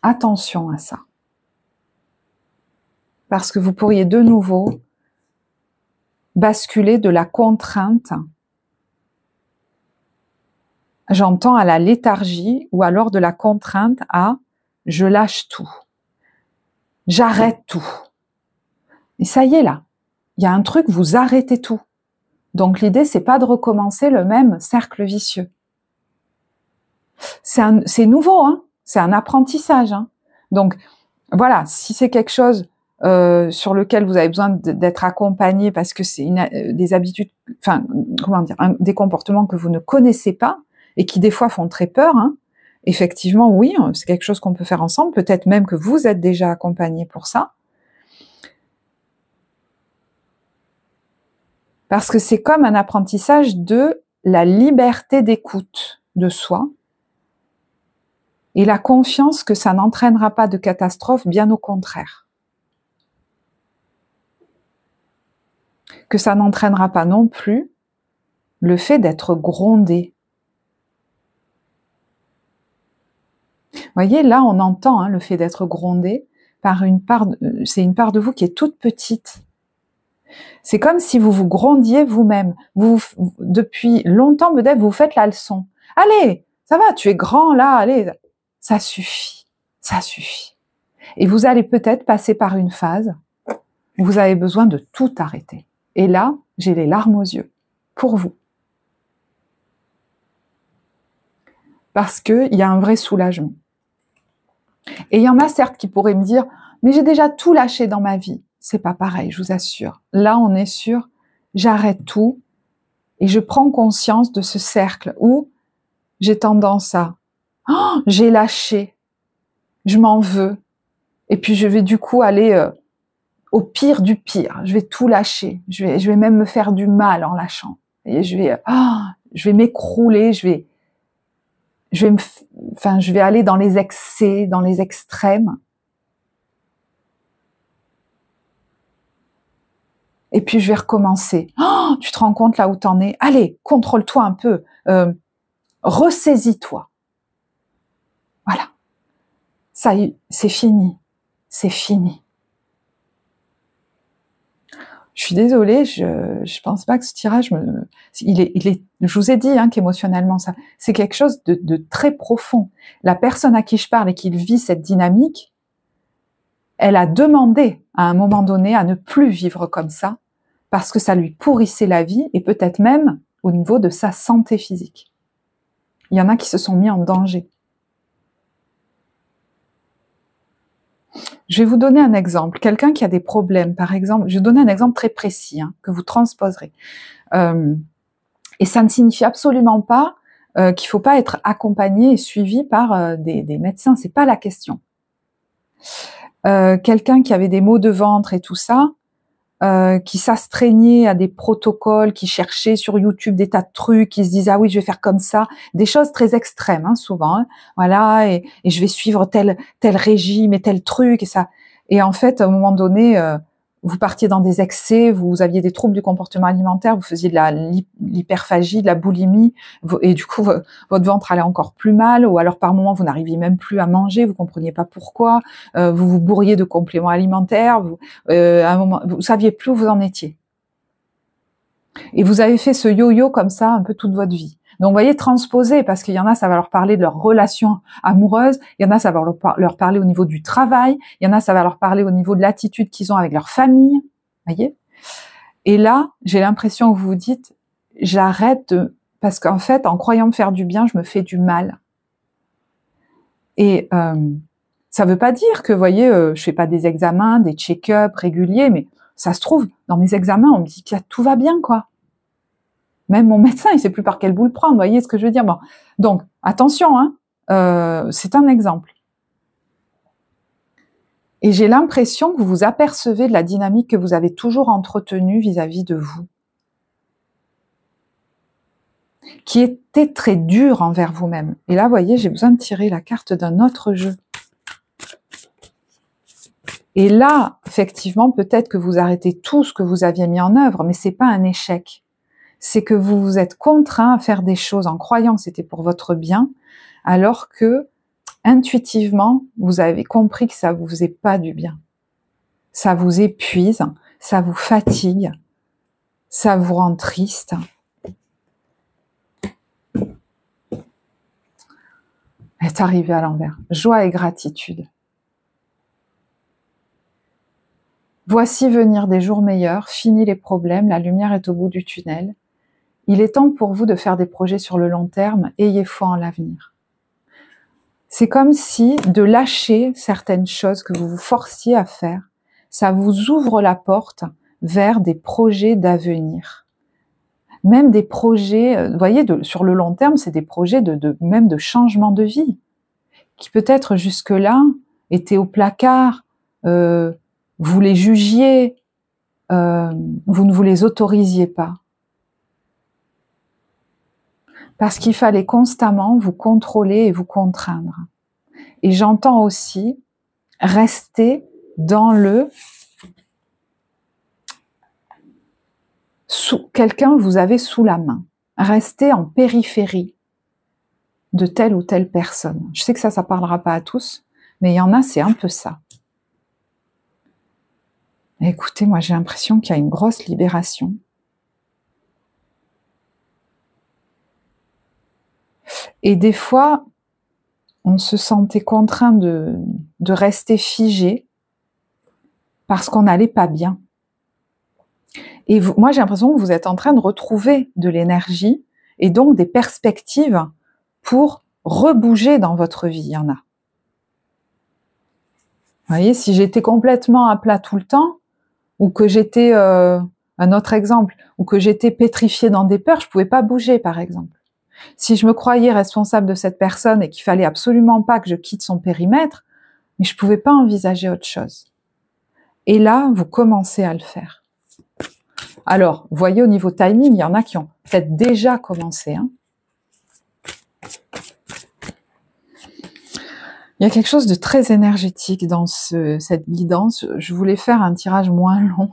Attention à ça. Parce que vous pourriez de nouveau basculer de la contrainte, j'entends, à la léthargie, ou alors de la contrainte à je lâche tout. J'arrête tout. Et ça y est là, il y a un truc, vous arrêtez tout. Donc l'idée, c'est pas de recommencer le même cercle vicieux. C'est nouveau, hein, c'est un apprentissage. Hein. Donc voilà, si c'est quelque chose sur lequel vous avez besoin d'être accompagné parce que c'est des habitudes, enfin comment dire, des comportements que vous ne connaissez pas et qui des fois font très peur, hein, effectivement oui, c'est quelque chose qu'on peut faire ensemble, peut-être même que vous êtes déjà accompagné pour ça. Parce que c'est comme un apprentissage de la liberté d'écoute de soi et la confiance que ça n'entraînera pas de catastrophe, bien au contraire. Que ça n'entraînera pas non plus le fait d'être grondé. Vous voyez, là, on entend le fait d'être grondé par une part, c'est une part de vous qui est toute petite. C'est comme si vous vous grondiez vous-même. Depuis longtemps, peut-être, vous faites la leçon. Allez, ça va, tu es grand là, allez, ça suffit, ça suffit. Et vous allez peut-être passer par une phase où vous avez besoin de tout arrêter. Et là, j'ai les larmes aux yeux, pour vous. Parce qu'il y a un vrai soulagement. Et il y en a certes qui pourraient me dire, mais j'ai déjà tout lâché dans ma vie. C'est pas pareil, je vous assure. Là, on est sûr, j'arrête tout et je prends conscience de ce cercle où j'ai tendance à j'ai lâché, je m'en veux, et puis je vais du coup aller au pire du pire. Je vais tout lâcher, je vais même me faire du mal en lâchant. Et je vais m'écrouler, je vais aller dans les excès, dans les extrêmes. Et puis je vais recommencer. Tu te rends compte là où t'en es? Allez, contrôle-toi un peu, ressaisis-toi. Voilà. Ça y est, c'est fini. C'est fini. Je suis désolée, je pense pas que ce tirage il est, je vous ai dit qu'émotionnellement ça, c'est quelque chose de très profond. La personne à qui je parle et qui vit cette dynamique, elle a demandé à un moment donné à ne plus vivre comme ça, parce que ça lui pourrissait la vie et peut-être même au niveau de sa santé physique. Il y en a qui se sont mis en danger. Je vais vous donner un exemple. Quelqu'un qui a des problèmes, par exemple, je vais vous donner un exemple très précis que vous transposerez. Et ça ne signifie absolument pas qu'il ne faut pas être accompagné et suivi par des médecins, c'est pas la question. Quelqu'un qui avait des maux de ventre et tout ça, qui s'astreignait à des protocoles, qui cherchait sur YouTube des tas de trucs, qui se disait ah oui je vais faire comme ça, des choses très extrêmes hein, souvent, hein, voilà et je vais suivre tel régime et tel truc et ça. Et en fait à un moment donné, vous partiez dans des excès, vous aviez des troubles du comportement alimentaire, vous faisiez de l'hyperphagie, de la boulimie, et du coup votre ventre allait encore plus mal, ou alors par moments vous n'arriviez même plus à manger, vous compreniez pas pourquoi, vous vous bourriez de compléments alimentaires, à un moment vous saviez plus où vous en étiez. Et vous avez fait ce yo-yo comme ça un peu toute votre vie. Donc, vous voyez, transposer, parce qu'il y en a, ça va leur parler de leur relation amoureuse, il y en a, ça va leur parler au niveau du travail, il y en a, ça va leur parler au niveau de l'attitude qu'ils ont avec leur famille, voyez. Et là, j'ai l'impression que vous vous dites, j'arrête de... Parce qu'en fait, en croyant me faire du bien, je me fais du mal. Et ça veut pas dire que, vous voyez, je fais pas des examens, des check-up réguliers, mais ça se trouve, dans mes examens, on me dit que tout va bien, quoi. Même mon médecin, il sait plus par quelle boule prendre, vous voyez ce que je veux dire. Bon. Donc, attention, hein, c'est un exemple. Et j'ai l'impression que vous vous apercevez de la dynamique que vous avez toujours entretenue vis-à-vis de vous, qui était très dure envers vous-même. Et là, vous voyez, j'ai besoin de tirer la carte d'un autre jeu. Et là, effectivement, peut-être que vous arrêtez tout ce que vous aviez mis en œuvre, mais c'est pas un échec. C'est que vous vous êtes contraint à faire des choses en croyant que c'était pour votre bien, alors que, intuitivement, vous avez compris que ça vous faisait pas du bien. Ça vous épuise, ça vous fatigue, ça vous rend triste. C'est arrivé à l'envers. Joie et gratitude. Voici venir des jours meilleurs, fini les problèmes, la lumière est au bout du tunnel. Il est temps pour vous de faire des projets sur le long terme, ayez foi en l'avenir. C'est comme si de lâcher certaines choses que vous vous forciez à faire, ça vous ouvre la porte vers des projets d'avenir. Même des projets, vous voyez, sur le long terme, c'est des projets même de changement de vie, qui peut-être jusque-là étaient au placard, vous les jugiez, vous ne vous les autorisiez pas. Parce qu'il fallait constamment vous contrôler et vous contraindre. Et j'entends aussi rester dans le... quelqu'un vous avez sous la main. Rester en périphérie de telle ou telle personne. Je sais que ça parlera pas à tous, mais il y en a, c'est un peu ça. Écoutez, moi j'ai l'impression qu'il y a une grosse libération. Et des fois, on se sentait contraint de rester figé parce qu'on n'allait pas bien. Et moi, j'ai l'impression que vous êtes en train de retrouver de l'énergie et donc des perspectives pour rebouger dans votre vie. Il y en a. Vous voyez, si j'étais complètement à plat tout le temps, ou que j'étais, un autre exemple, ou que j'étais pétrifiée dans des peurs, je pouvais pas bouger, par exemple. Si je me croyais responsable de cette personne et qu'il fallait absolument pas que je quitte son périmètre, mais je pouvais pas envisager autre chose. Et là, vous commencez à le faire. Alors, vous voyez, au niveau timing, il y en a qui ont peut-être déjà commencé. Hein. Il y a quelque chose de très énergétique dans cette guidance. Je voulais faire un tirage moins long.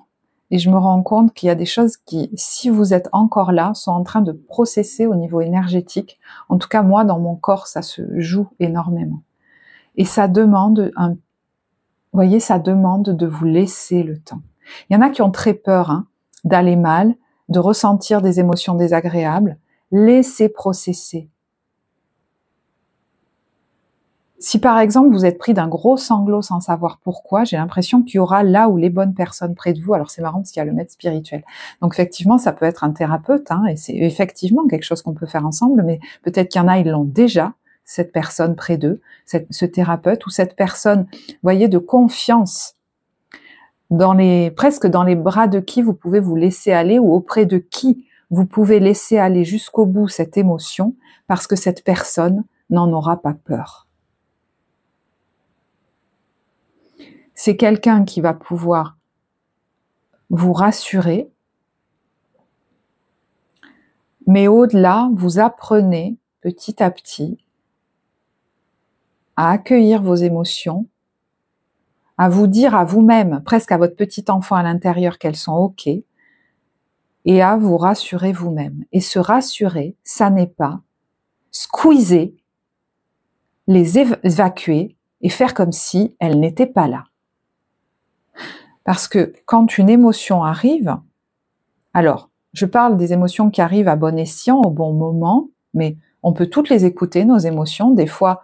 Et je me rends compte qu'il y a des choses qui, si vous êtes encore là, sont en train de processer au niveau énergétique. En tout cas, moi, dans mon corps, ça se joue énormément. Et ça demande vous voyez, ça demande de vous laisser le temps. Il y en a qui ont très peur hein, d'aller mal, de ressentir des émotions désagréables. Laissez processer. Si par exemple vous êtes pris d'un gros sanglot sans savoir pourquoi, j'ai l'impression qu'il y aura là où les bonnes personnes près de vous, alors c'est marrant parce qu'il y a le maître spirituel, donc effectivement ça peut être un thérapeute, hein, et c'est effectivement quelque chose qu'on peut faire ensemble, mais peut-être qu'il y en a, ils l'ont déjà, cette personne près d'eux, ce thérapeute ou cette personne, vous voyez, de confiance, presque dans les bras de qui vous pouvez vous laisser aller ou auprès de qui vous pouvez laisser aller jusqu'au bout cette émotion parce que cette personne n'en aura pas peur. C'est quelqu'un qui va pouvoir vous rassurer, mais au-delà, vous apprenez petit à petit à accueillir vos émotions, à vous dire à vous-même, presque à votre petit enfant à l'intérieur qu'elles sont OK, et à vous rassurer vous-même. Et se rassurer, ça n'est pas squeezer, les évacuer et faire comme si elles n'étaient pas là. Parce que quand une émotion arrive, alors, je parle des émotions qui arrivent à bon escient, au bon moment, mais on peut toutes les écouter, nos émotions. Des fois,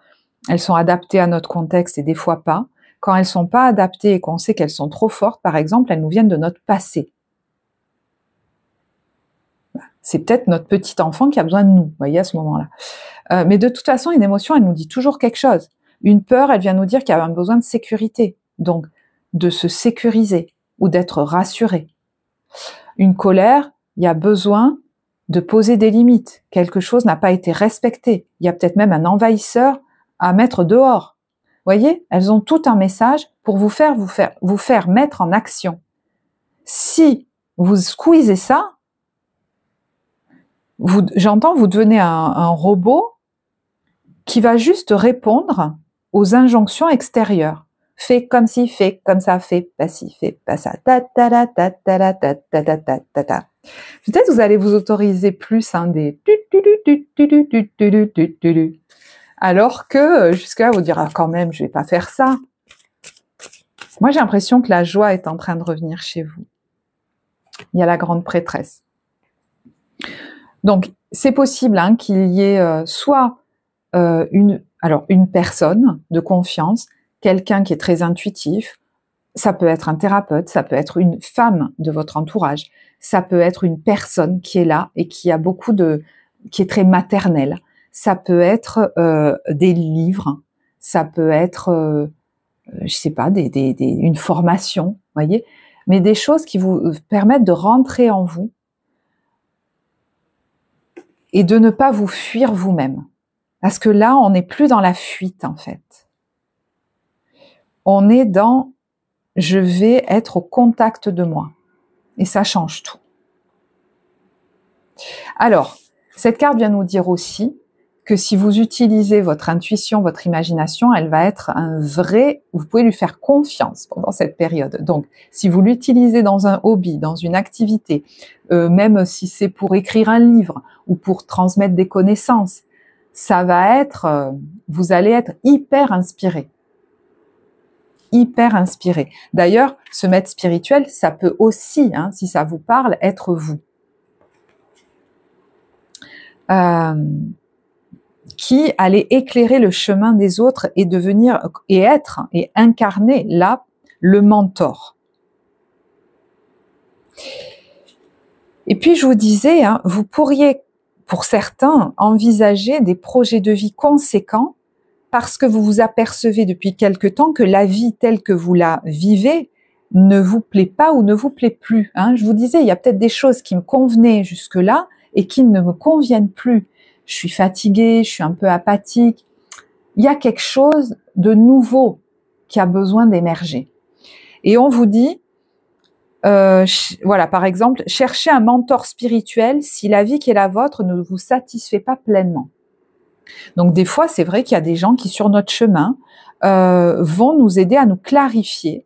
elles sont adaptées à notre contexte et des fois pas. Quand elles sont pas adaptées et qu'on sait qu'elles sont trop fortes, par exemple, elles nous viennent de notre passé. C'est peut-être notre petit enfant qui a besoin de nous, vous voyez, à ce moment-là. Mais de toute façon, une émotion, elle nous dit toujours quelque chose. Une peur, elle vient nous dire qu'il y a un besoin de sécurité. Donc, de se sécuriser ou d'être rassuré. Une colère, il y a besoin de poser des limites. Quelque chose n'a pas été respecté. Il y a peut-être même un envahisseur à mettre dehors. Vous voyez, elles ont tout un message pour vous faire mettre en action. Si vous squeezez ça, j'entends, vous devenez un robot qui va juste répondre aux injonctions extérieures. Fais comme si, fais comme ça, fais pas ci, fais pas ça. Ta ta ta ta ta ta ta ta ta ta ta. Peut-être vous allez vous autoriser plus des alors que jusqu'à vous dire ah, quand même je vais pas faire ça. Moi j'ai l'impression que la joie est en train de revenir chez vous. Il y a la grande prêtresse. Donc c'est possible qu'il y ait soit une personne de confiance, quelqu'un qui est très intuitif, ça peut être un thérapeute, ça peut être une femme de votre entourage, ça peut être une personne qui est là et qui est très maternelle, ça peut être des livres, ça peut être, je sais pas, une formation, voyez, mais des choses qui vous permettent de rentrer en vous et de ne pas vous fuir vous-même. Parce que là, on n'est plus dans la fuite, en fait. On est dans « je vais être au contact de moi ». Et ça change tout. Alors, cette carte vient nous dire aussi que si vous utilisez votre intuition, votre imagination, elle va être vous pouvez lui faire confiance pendant cette période. Donc, si vous l'utilisez dans un hobby, dans une activité, même si c'est pour écrire un livre ou pour transmettre des connaissances, ça va être, vous allez être hyper inspiré. Hyper inspiré. D'ailleurs, ce maître spirituel, ça peut aussi, si ça vous parle, être vous. Qui allait éclairer le chemin des autres et devenir, et être, et incarner là, le mentor. Et puis je vous disais, vous pourriez, pour certains, envisager des projets de vie conséquents parce que vous vous apercevez depuis quelque temps que la vie telle que vous la vivez ne vous plaît pas ou ne vous plaît plus. Je vous disais, il y a peut-être des choses qui me convenaient jusque-là et qui ne me conviennent plus. Je suis fatiguée, je suis un peu apathique. Il y a quelque chose de nouveau qui a besoin d'émerger. Et on vous dit, voilà, par exemple, cherchez un mentor spirituel si la vie qui est la vôtre ne vous satisfait pas pleinement. Donc des fois, c'est vrai qu'il y a des gens qui, sur notre chemin, vont nous aider à nous clarifier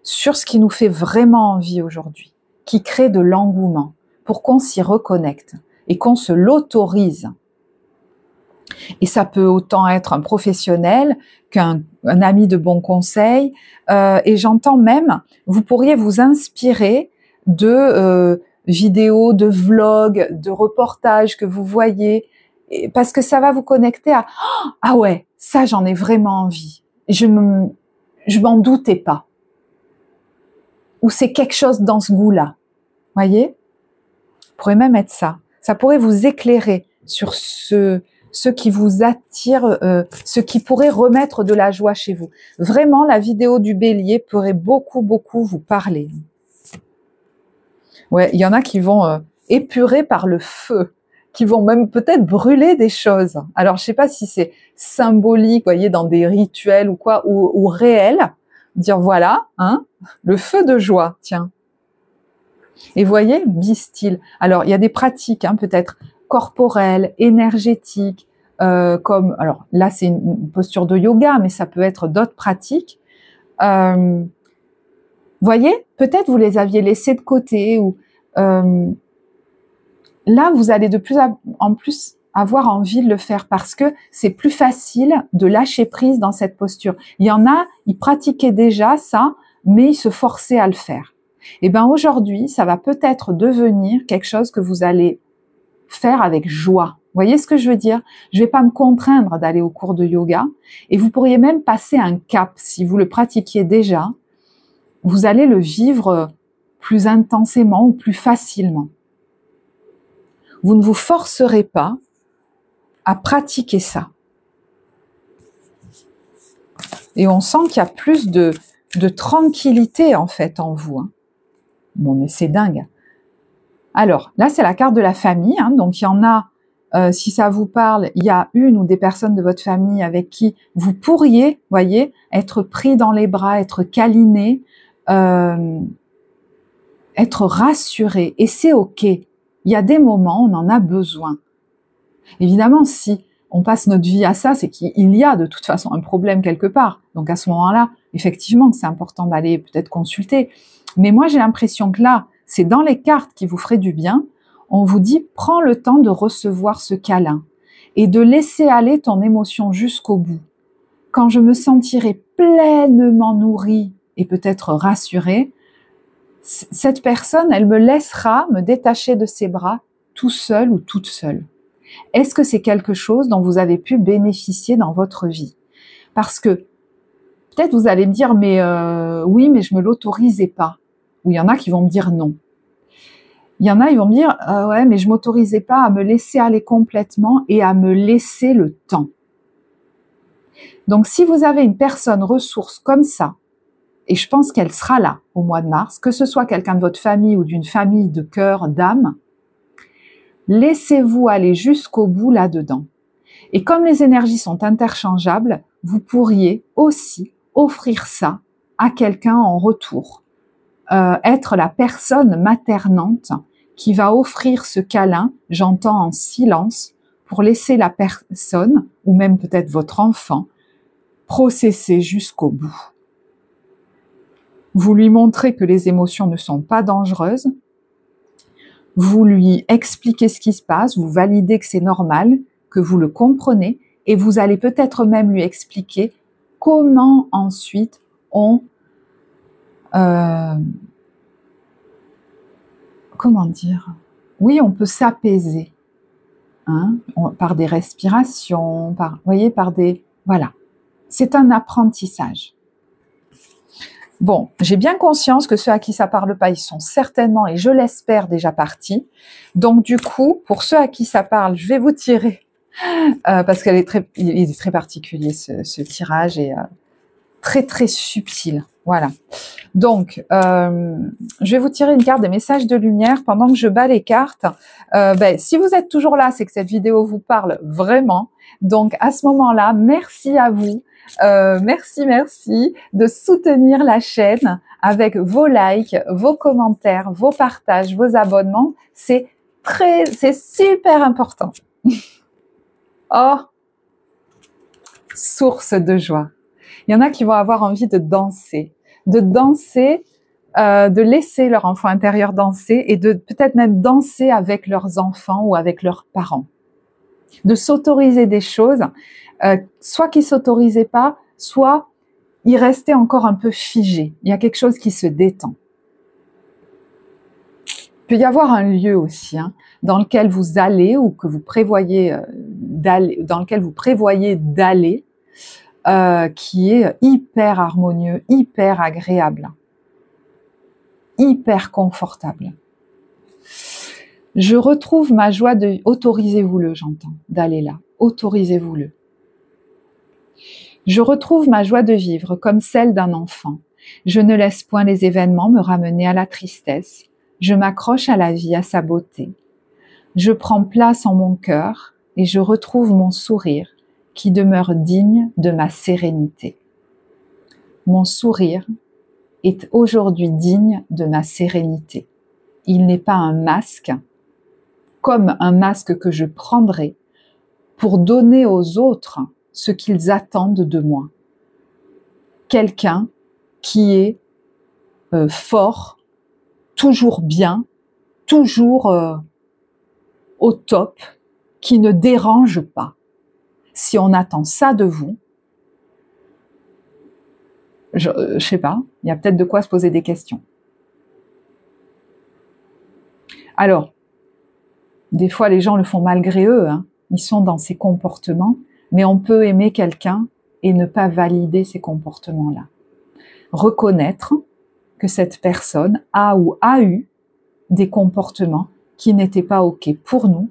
sur ce qui nous fait vraiment envie aujourd'hui, qui crée de l'engouement, pour qu'on s'y reconnecte et qu'on se l'autorise. Et ça peut autant être un professionnel qu'un ami de bon conseil. Et j'entends même, vous pourriez vous inspirer de vidéos, de vlogs, de reportages que vous voyez, parce que ça va vous connecter à « Ah ouais, ça j'en ai vraiment envie, je m'en doutais pas ». Ou c'est quelque chose dans ce goût-là. Voyez ? Vous pourrez même être ça. Ça pourrait vous éclairer sur ce qui vous attire, ce qui pourrait remettre de la joie chez vous. Vraiment, la vidéo du bélier pourrait beaucoup, beaucoup vous parler. Ouais, il y en a qui vont épurés par le feu, qui vont même peut-être brûler des choses. Alors, je sais pas si c'est symbolique, vous voyez, dans des rituels ou quoi, ou réel, dire voilà, hein, le feu de joie, tiens. Et vous voyez, be-still. Alors, il y a des pratiques, hein, peut-être corporelles, énergétiques, comme, alors là, c'est une posture de yoga, mais ça peut être d'autres pratiques. Voyez, peut-être vous les aviez laissés de côté, ou là, vous allez de plus en plus avoir envie de le faire parce que c'est plus facile de lâcher prise dans cette posture. Il y en a, ils pratiquaient déjà ça, mais ils se forçaient à le faire. Et bien aujourd'hui, ça va peut-être devenir quelque chose que vous allez faire avec joie. Vous voyez ce que je veux dire? Je vais pas me contraindre d'aller au cours de yoga, et vous pourriez même passer un cap si vous le pratiquiez déjà. Vous allez le vivre plus intensément ou plus facilement. Vous ne vous forcerez pas à pratiquer ça. Et on sent qu'il y a plus de tranquillité en fait en vous. Hein. Bon, mais c'est dingue. Alors, là, c'est la carte de la famille. Hein, donc, il y en a, si ça vous parle, il y a une ou des personnes de votre famille avec qui vous pourriez, voyez, être pris dans les bras, être câliné, être rassuré. Et c'est OK. Il y a des moments, on en a besoin. Évidemment, si on passe notre vie à ça, c'est qu'il y a de toute façon un problème quelque part. Donc à ce moment-là, effectivement, c'est important d'aller peut-être consulter. Mais moi, j'ai l'impression que là, c'est dans les cartes qui vous ferait du bien. On vous dit, prends le temps de recevoir ce câlin et de laisser aller ton émotion jusqu'au bout. Quand je me sentirai pleinement nourrie et peut-être rassurée, cette personne, elle me laissera me détacher de ses bras tout seul ou toute seule. Est-ce que c'est quelque chose dont vous avez pu bénéficier dans votre vie? Parce que peut-être vous allez me dire, mais oui, mais je me l'autorisais pas. Ou il y en a qui vont me dire non. Il y en a, ils vont me dire, ouais, mais je m'autorisais pas à me laisser aller complètement et à me laisser le temps. Donc, si vous avez une personne ressource comme ça, et je pense qu'elle sera là au mois de mars, que ce soit quelqu'un de votre famille ou d'une famille de cœur, d'âme, laissez-vous aller jusqu'au bout là-dedans. Et comme les énergies sont interchangeables, vous pourriez aussi offrir ça à quelqu'un en retour. Être la personne maternante qui va offrir ce câlin, j'entends en silence, pour laisser la personne, ou même peut-être votre enfant, processer jusqu'au bout. Vous lui montrez que les émotions ne sont pas dangereuses, vous lui expliquez ce qui se passe, vous validez que c'est normal, que vous le comprenez, et vous allez peut-être même lui expliquer comment ensuite on comment dire? Oui, on peut s'apaiser, hein, par des respirations, par, voyez, par des, voilà. C'est un apprentissage. Bon, j'ai bien conscience que ceux à qui ça parle pas, ils sont certainement, et je l'espère, déjà partis. Donc du coup, pour ceux à qui ça parle, je vais vous tirer, parce qu'il est très particulier ce tirage, et très très subtil. Voilà. Donc, je vais vous tirer une carte des messages de lumière pendant que je bats les cartes. Si vous êtes toujours là, c'est que cette vidéo vous parle vraiment. Donc, à ce moment-là, merci à vous. Merci de soutenir la chaîne avec vos likes, vos commentaires, vos partages, vos abonnements. C'est super important. Oh, source de joie. Il y en a qui vont avoir envie de danser, de laisser leur enfant intérieur danser et de peut-être même danser avec leurs enfants ou avec leurs parents. De s'autoriser des choses, soit qu'ils s'autorisaient pas, soit ils restaient encore un peu figés. Il y a quelque chose qui se détend. Il peut y avoir un lieu aussi, hein, dans lequel vous allez ou que vous prévoyez d'aller, dans lequel vous prévoyez d'aller, qui est hyper harmonieux, hyper agréable, hyper confortable. Je retrouve ma joie de... Autorisez-vous-le, j'entends, d'aller là. Autorisez-vous-le. Je retrouve ma joie de vivre comme celle d'un enfant. Je ne laisse point les événements me ramener à la tristesse. Je m'accroche à la vie, à sa beauté. Je prends place en mon cœur et je retrouve mon sourire qui demeure digne de ma sérénité. Mon sourire est aujourd'hui digne de ma sérénité. Il n'est pas un masque, comme un masque que je prendrai pour donner aux autres ce qu'ils attendent de moi. Quelqu'un qui est fort, toujours bien, toujours au top, qui ne dérange pas. Si on attend ça de vous, je sais pas, il y a peut-être de quoi se poser des questions. Alors, des fois les gens le font malgré eux, hein. Ils sont dans ces comportements, mais on peut aimer quelqu'un et ne pas valider ces comportements-là. Reconnaître que cette personne a ou a eu des comportements qui n'étaient pas OK pour nous,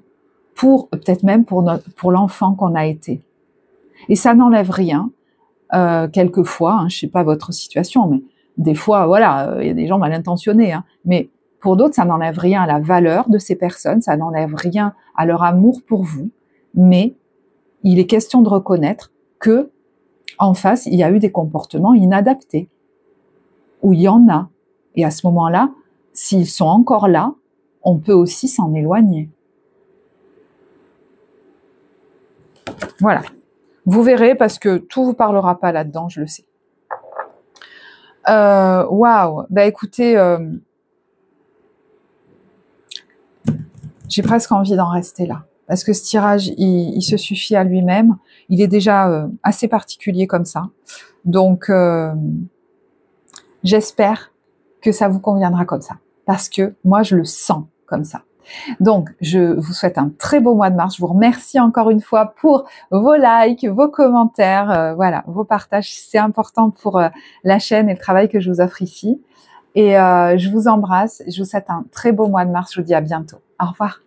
peut-être même pour l'enfant qu'on a été. Et ça n'enlève rien. Quelquefois, hein, je sais pas votre situation, mais des fois, voilà, il y a des gens mal intentionnés, hein, mais pour d'autres, ça n'enlève rien à la valeur de ces personnes, ça n'enlève rien à leur amour pour vous, mais il est question de reconnaître que en face, il y a eu des comportements inadaptés, ou il y en a. Et à ce moment-là, s'ils sont encore là, on peut aussi s'en éloigner. Voilà. Vous verrez, parce que tout vous parlera pas là-dedans, je le sais. Waouh. Bah écoutez, j'ai presque envie d'en rester là. Parce que ce tirage, il se suffit à lui-même. Il est déjà assez particulier comme ça. Donc, j'espère que ça vous conviendra comme ça. Parce que moi, je le sens comme ça. Donc, je vous souhaite un très beau mois de mars. Je vous remercie encore une fois pour vos likes, vos commentaires, voilà, vos partages. C'est important pour la chaîne et le travail que je vous offre ici. Et je vous embrasse. Je vous souhaite un très beau mois de mars. Je vous dis à bientôt. Au revoir.